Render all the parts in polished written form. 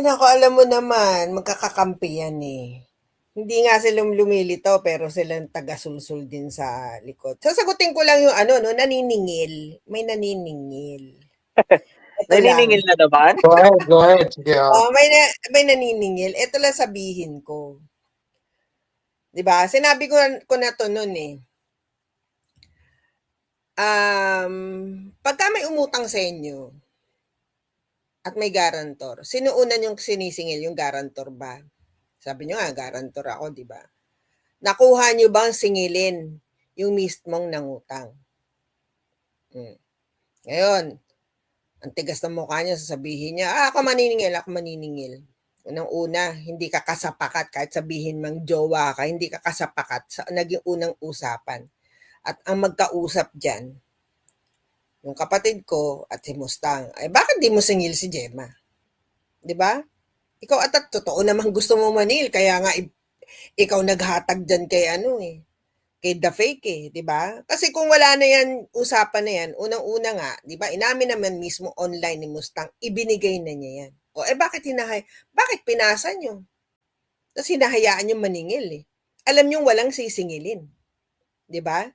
naku, alam mo naman, magkakakampi yan eh. Hindi nga sila lumilitaw pero silang taga-sulsul din sa likod. Sasagutin ko lang yung ano, no, naniningil. May naniningil. Ito lang. Naniningil na naman? Go ahead, go ahead. Sige, Oh, may naniningil. Ito lang sabihin ko. 'Di ba? Sinabi ko na to noon eh. Pagka may umutang sa inyo at may garantor, sino una yung sinisingil? Yung garantor ba? Sabi nyo nga, garantor ako, di ba? Nakuha nyo bang singilin yung mismong nangutang? Ngayon, ang tigas ng mukha niya, sasabihin niya, ako maniningil, ako maniningil. Unang-una, hindi ka kasapakat, kahit sabihin mang jowa ka, hindi ka kasapakat sa naging unang usapan. At ang magkausap dyan, yung kapatid ko at si Mustang, ay bakit di mo singil si Gemma? Di ba? Ikaw at totoo namang gusto mo manil, kaya nga ikaw naghatag dyan kay ano eh, kay The Fake eh, di ba? Kasi kung wala na yan, usapan na yan, unang-una nga, di ba, inamin naman mismo online ni Mustang, ibinigay na niya yan. O bakit pinasa nyo? Tapos hinahayaan nyo maningil eh. Alam nyo walang sisingilin. Di ba?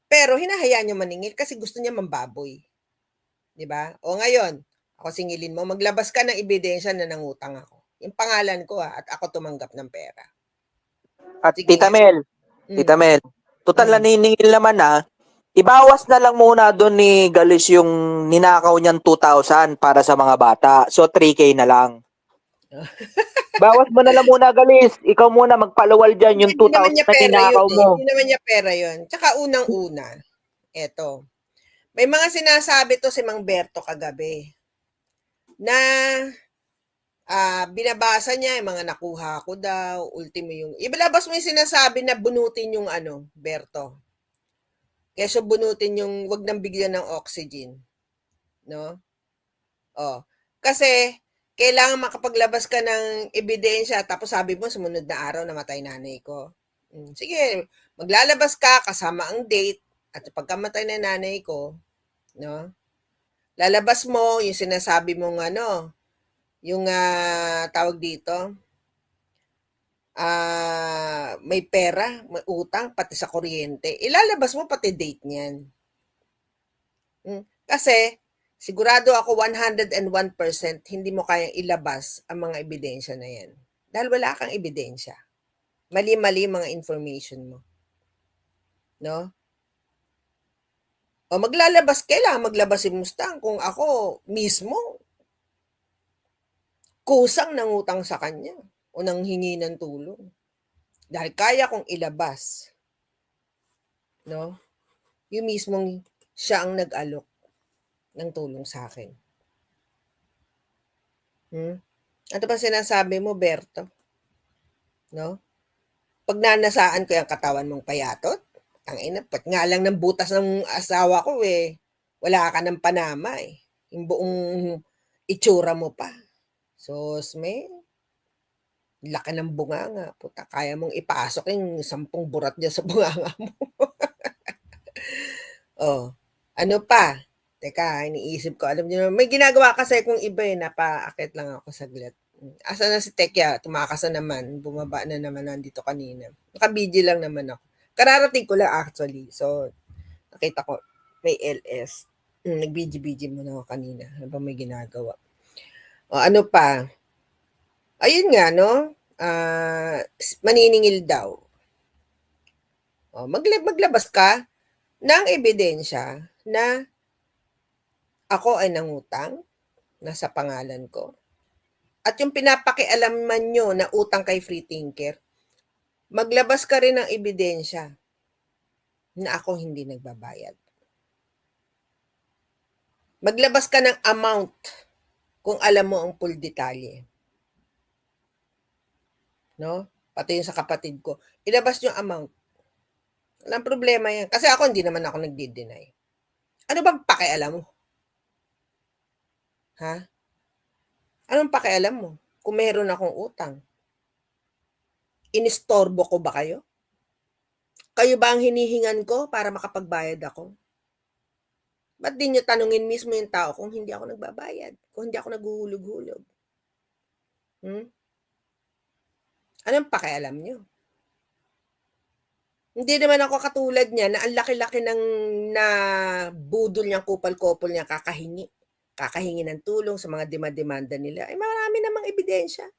Pero hinahayaan nyo maningil kasi gusto niya mambaboy. Di ba? O ngayon, ako singilin mo, maglabas ka ng ebidensya na nangutang ako. Yung pangalan ko at ako tumanggap ng pera. At Sige nga. Tita Mel, total Mm. naniningil naman ibawas na lang muna doon ni Galis yung ninakaw niyang 2,000 para sa mga bata. So 3K na lang. Bawas mo na lang muna, Galis. Ikaw muna magpalawal dyan yung Hindi naman 2,000 niya na pera yun ninakaw eh. mo. Hindi naman niya pera yun. Tsaka unang-una, eto, may mga sinasabi to si Mang Berto kagabi na binabasa niya yung mga nakuha ko daw, ultimo yung, ibalabas mo yung sinasabi na bunutin yung ano, Berto. Kesa bunutin yung wag nang bigyan ng oxygen. No? Oh. Kasi, kailangan makapaglabas ka ng ebidensya tapos sabi mo sumunod na araw namatay nanay ko. Sige, maglalabas ka kasama ang date at pagkamatay na nanay ko, no? Lalabas mo yung sinasabi mong ano, yung tawag dito, may pera, may utang, pati sa kuryente. Ilalabas mo pati date niyan. Kasi, sigurado ako 101% hindi mo kayang ilabas ang mga ebidensya na yan. Dahil wala kang ebidensya. Mali-mali mga information mo. No? O kailangan maglabas si Mustang kung ako mismo kusang nangutang sa kanya o nanghingi ng tulong. Dahil kaya kong ilabas. No? Yung mismong siya ang nag-alok ng tulong sa akin. Ano ba sinasabi mo, Berto? No? Pag nanasaan ko yung katawan mong payatot, ang ina, pat nga lang ng butas ng asawa ko eh, wala ka ng panama eh. Yung buong itsura mo pa. Sus, laki ng bunganga. Puta, kaya mong ipasok yung 10 burat dyan sa bunganga mo. Oh, ano pa? Teka, iniisip ko. Alam niyo, may ginagawa kasi kung iba eh, napaakit lang ako saglit. Asa na si Tekya? Tumakas na naman. Bumaba na naman nandito kanina. Nakabidyo lang naman ako. Kararating ko lang actually. So, nakita ko may LS. Nagbidyo-bidyo muna ako kanina. Ano ba may ginagawa? O, ano pa? Ayun nga, no? Maniningil daw. O, maglabas ka ng ebidensya na ako ay nangutang, nasa pangalan ko. At yung pinapakialaman nyo na utang kay Freethinker, maglabas ka rin ng ebidensya na ako hindi nagbabayad. Maglabas ka ng amount kung alam mo ang full detalye. No? Pati yung sa kapatid ko. Ilabas yung amount. Walang problema yan. Kasi ako hindi naman ako nagdi-deny. Ano bang pakialam mo? Ha? Anong pakialam mo? Kung meron akong utang. Inistorbo ko ba kayo? Kayo ba ang hinihingan ko para makapagbayad ako? Ba't di nyo tanungin mismo yung tao kung hindi ako nagbabayad? Kung hindi ako naghuhulog-hulog? Hmm? Anong pakialam niyo? Hindi naman ako katulad niya na ang laki-laki ng nabudol niyang kupal-kopal niya kakahingi ng tulong sa mga dema-demanda nila, eh, marami namang ebidensya.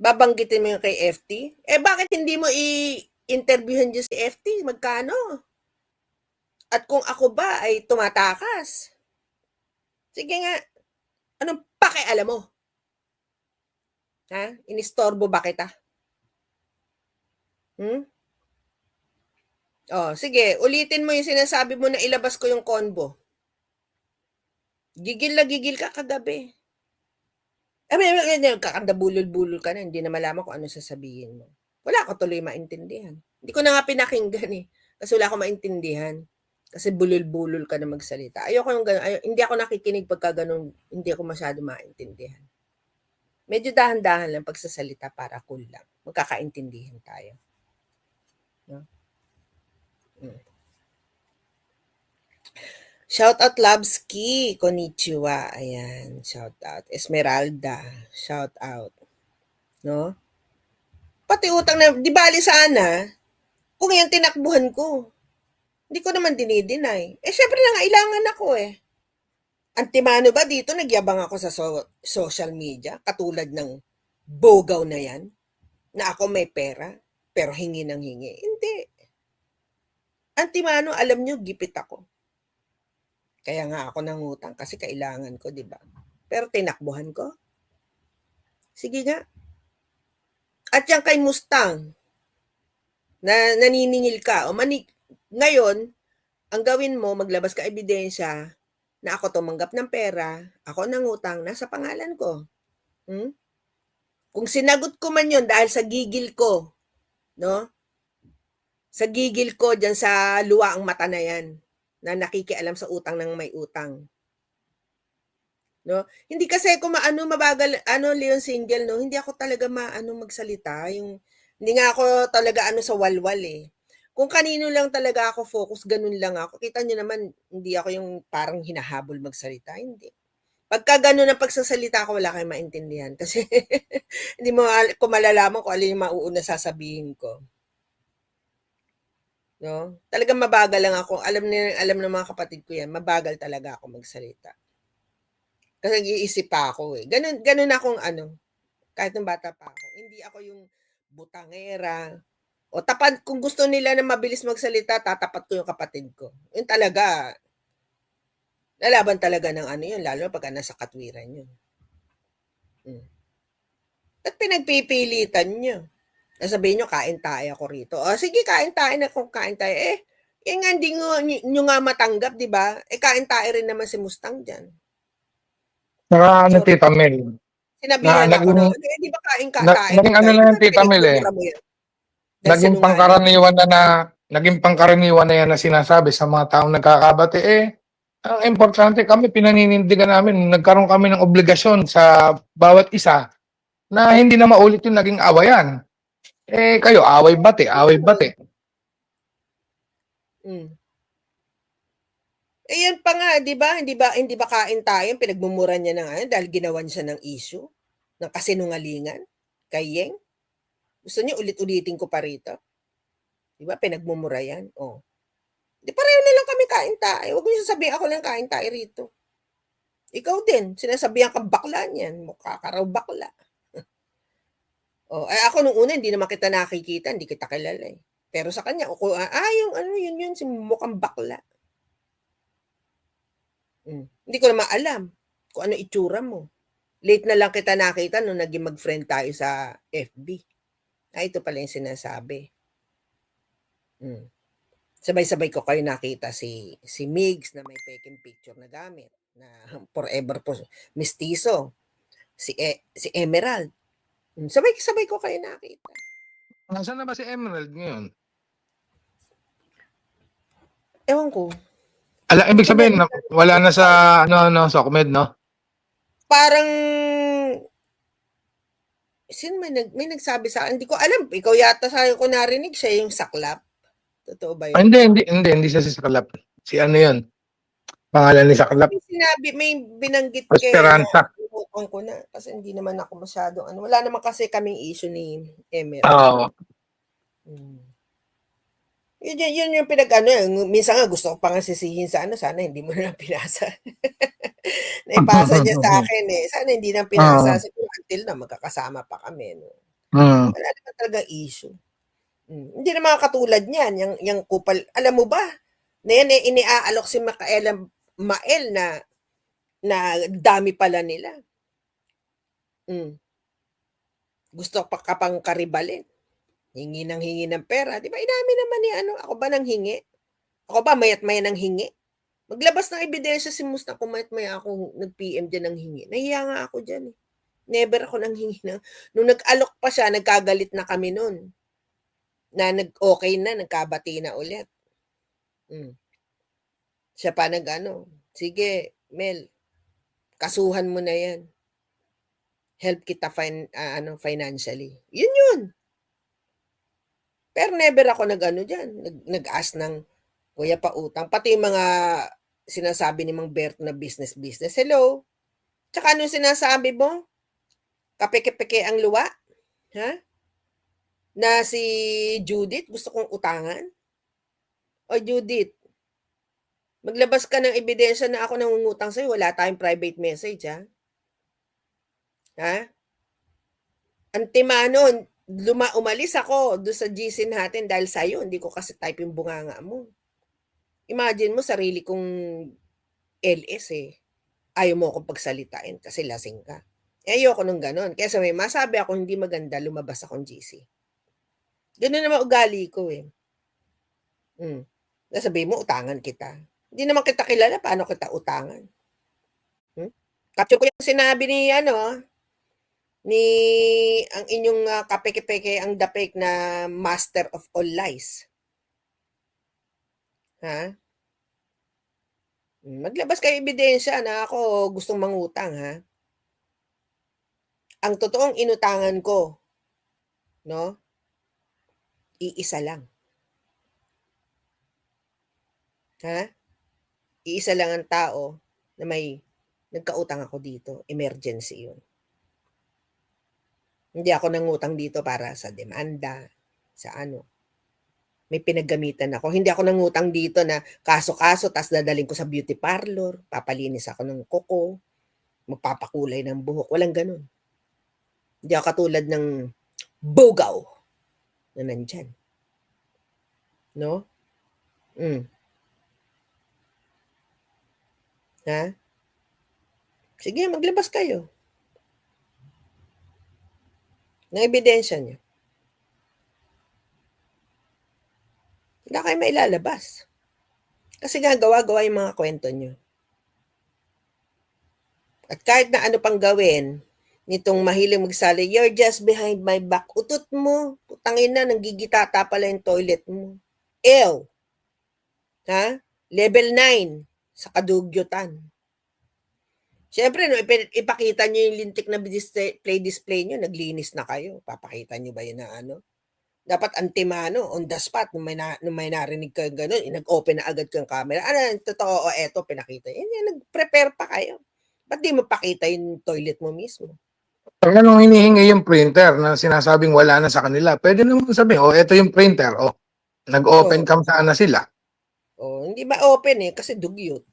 Babanggitin mo yung kay FT? Eh, bakit hindi mo i-interviewhan diyan si FT, magkano? At kung ako ba ay tumatakas? Sige nga, anong pakialam mo? Ha? Inistorbo ba kita? Hmm? Oh, sige, ulitin mo yung sinasabi mo na ilabas ko yung convo. Gigil na gigil ka kagabi. Kakanda bulol-bulol ka na, hindi na malaman kung ano sasabihin mo. Wala ko tuloy maintindihan. Hindi ko na nga pinakinggan eh. Kasi wala akong maintindihan. Kasi bulol-bulol ka na magsalita. Ayoko yung ganun. Hindi ako nakikinig pagka ganun. Hindi ako masyado maintindihan. Medyo dahan-dahan lang pagsasalita para cool lang. Magkakaintindihan tayo. No? Shout out Labski, konnichiwa. Ayan, shout out. Esmeralda, shout out. No? Pati utang na, di bali sana, kung yan tinakbuhan ko. Hindi ko naman dinideny. Eh, syempre nangailangan ako eh. Antimano ba dito, nagyabang ako sa social media, katulad ng bogaw na yan, na ako may pera, pero hingi ng hingi. Hindi. Antimano, alam nyo, gipit ako. Kaya nga ako nangutang kasi kailangan ko, di ba? Pero tinakbuhan ko. Sige nga. At yan kay Mustang, na naniningil ka, o ngayon, ang gawin mo, maglabas ka ebidensya na ako tumanggap ng pera, ako nangutang, nasa pangalan ko. Kung sinagot ko man yun dahil sa gigil ko, no? Sa gigil ko dyan sa luwa ang mata na yan, na nakikialam sa utang ng may utang. No? Hindi kasi ako mabagal, Leon Single, no? Hindi ako talaga magsalita. Hindi nga ako talaga sa walwal eh. Kung kanino lang talaga ako focus, ganun lang ako. Kita nyo naman, hindi ako yung parang hinahabol magsalita. Hindi. Pagka ganun ang pagsasalita ko, wala kayong maintindihan. Kasi hindi mo ko malalaman kung alin yung mauuna sasabihin ko. No? Talagang mabagal lang ako. Alam ng mga kapatid ko yan, mabagal talaga ako magsalita. Kasi nag-iisip pa ako eh. Ganun akong kahit nung bata pa ako. Hindi ako yung butangera. O tapat, kung gusto nila na mabilis magsalita, tatapat ko yung kapatid ko. Yun talaga, lalaban talaga ng yun, lalo pag nasa katwiran yun. At pinagpipilitan nyo. Sabihin nyo, kain tayo ako rito. O sige, kain tayo na kung kain tayo. Eh, nga hindi nyo nga matanggap, di ba? Eh, kain tayo rin naman si Mustang dyan. Saka Sorry. Tita Mel, Sinabihan na ako naging, di ba kain ka, na, kain naging tayo. ano na yung Tita Mel eh. Mo yan. Naging pangkaraniwan naging pangkaraniwan na yan na sinasabi sa mga taong nagkakabati eh. Ang importante kami, pinaninindigan namin, nagkaroon kami ng obligasyon sa bawat isa na hindi na maulit yung naging awayan. Eh kayo, away bate. Eh yan pa nga, di ba? Hindi ba kain tayo, pinagmumura niya ng dahil ginawan siya ng issue, ng kasinungalingan, kay Yeng. Gusto niyo ulit-ulitin ko pa rito? Di ba? Pinagmumura yan. Oh. Di pareho na lang kami kain tayo. Huwag niyo sasabihin ako lang kain tayo rito. Ikaw din, sinasabihan kang bakla niyan. Mukha ka raw bakla. Oh, ay ako nung una, hindi naman kita nakikita, hindi kita kilala eh. Pero sa kanya, yun, si mukhang bakla. Hindi ko naman alam kung ano itsura mo. Late na lang kita nakita nung naging mag-friend tayo sa FB. Ito pala yung sinasabi. Sabay-sabay ko kayo nakita si Migs na may peking picture na gamit na forever po mistizo. Si Emerald. Sabay-sabay ko kayo nakita. Nasaan na ba si Emerald ngayon? Ewan ko. Ibig sabihin, wala na sa Sokmed, no? Parang may nagsabi sa akin, hindi ko alam, ikaw yata sayo ko narinig siya yung saklap. Totoo ba yun? Hindi siya si Saklap. Si ano yun? Pangalan ni Saklap. May sinabi, may binanggit na Esperanza. inuupan ko na kasi hindi naman ako masyadong ano. Wala naman kasi kaming issue ni Emer. Oo. Hmm. Yun yung pinag-ano, minsan nga gusto ko pa nga sisihin sa ano, sana hindi mo na lang pinasa. Naipasa niya sa akin eh. Sana hindi na pinasa. Oo. Siguro until na magkakasama pa kami. No? Mm. Wala naman talaga issue. Hindi naman katulad niyan, yung kupal. Alam mo ba, na yan eh, iniaalok si Mael na dami pala nila. Gusto pa kapang karibalin. Hingi ng pera. Di ba inamin naman ni ano, ako ba nang hingi? Ako ba mayat-maya nang hingi? Maglabas ng ebidensya si Mus na kung mayat-maya akong nag-PM dyan ng hingi. Nahiya nga ako dyan eh. Never ako nang hingi na. Nung nag-alok pa siya, nagkagalit na kami nun. Na okay na, nagkabati na ulit. Siya pa nag-ano, sige, Mel, kasuhan mo na yan. Help kita financially. Yun. Pero never ako nag-ano dyan. Nag-ask ng kuya pa utang. Pati yung mga sinasabi ni Mang Berto na business. Hello? Tsaka anong sinasabi mo? Kapeke-peke ang luwa? Ha? Na si Judith gusto kong utangan? O Judith, maglabas ka ng ebidensya na ako nangungutang sa'yo. Wala tayong private message, ha? Ha? Antimano, umalis ako doon sa GC natin dahil sa'yo. Hindi ko kasi type yung bunganga mo. Imagine mo, sarili kong LS eh. Ayaw mo akong pagsalitain kasi lasing ka. Ayoko nung ganon. Kaya may masabi ako hindi maganda, lumabas akong GC. Ganun naman ugali ko eh. Sabihin mo, utangan kita. Hindi naman kita kilala, paano kita utangan? Capture ko yung sinabi ni ang inyong kapeke-peke ang dapek na master of all lies. Ha? Maglabas kayo ebidensya na ako gustong mangutang, ha? Ang totoong inutangan ko, no? Iisa lang. Ha? Iisa lang ang tao na may nagkautang ako dito. Emergency yun. Hindi ako nangutang dito para sa demanda, sa ano. May pinaggamitan ako. Hindi ako nangutang dito na kaso-kaso tas dadaling ko sa beauty parlor, papalinis ako ng kuko, magpapakulay ng buhok. Walang ganun. Hindi ako katulad ng bugaw na nandyan. No? Ha? Sige, maglabas kayo. Ng ebidensya niyo. Hindi kayo mailalabas. Kasi gawa-gawa yung mga kwento niyo. At kahit na ano pang gawin, nitong mahiling magsali, you're just behind my back. Utot mo. Putangin na, nanggigitata pala yung toilet mo. Ew. Ha? Level 9 sa kadugyutan. Siyempre, no, ipakita nyo yung lintik na display nyo, naglinis na kayo. Papakita nyo ba yun na ano? Dapat antimano, on the spot, nung may narinig kayo gano'n, nag-open na agad kang camera. Ano, totoo, eto, pinakita. Nag-prepare pa kayo. Ba't di mo pakita yung toilet mo mismo? Pag anong hinihingi yung printer na sinasabing wala na sa kanila, pwede naman sabihin, eto yung printer, nag-open cam sana sila. Hindi ba open eh, kasi dugyot.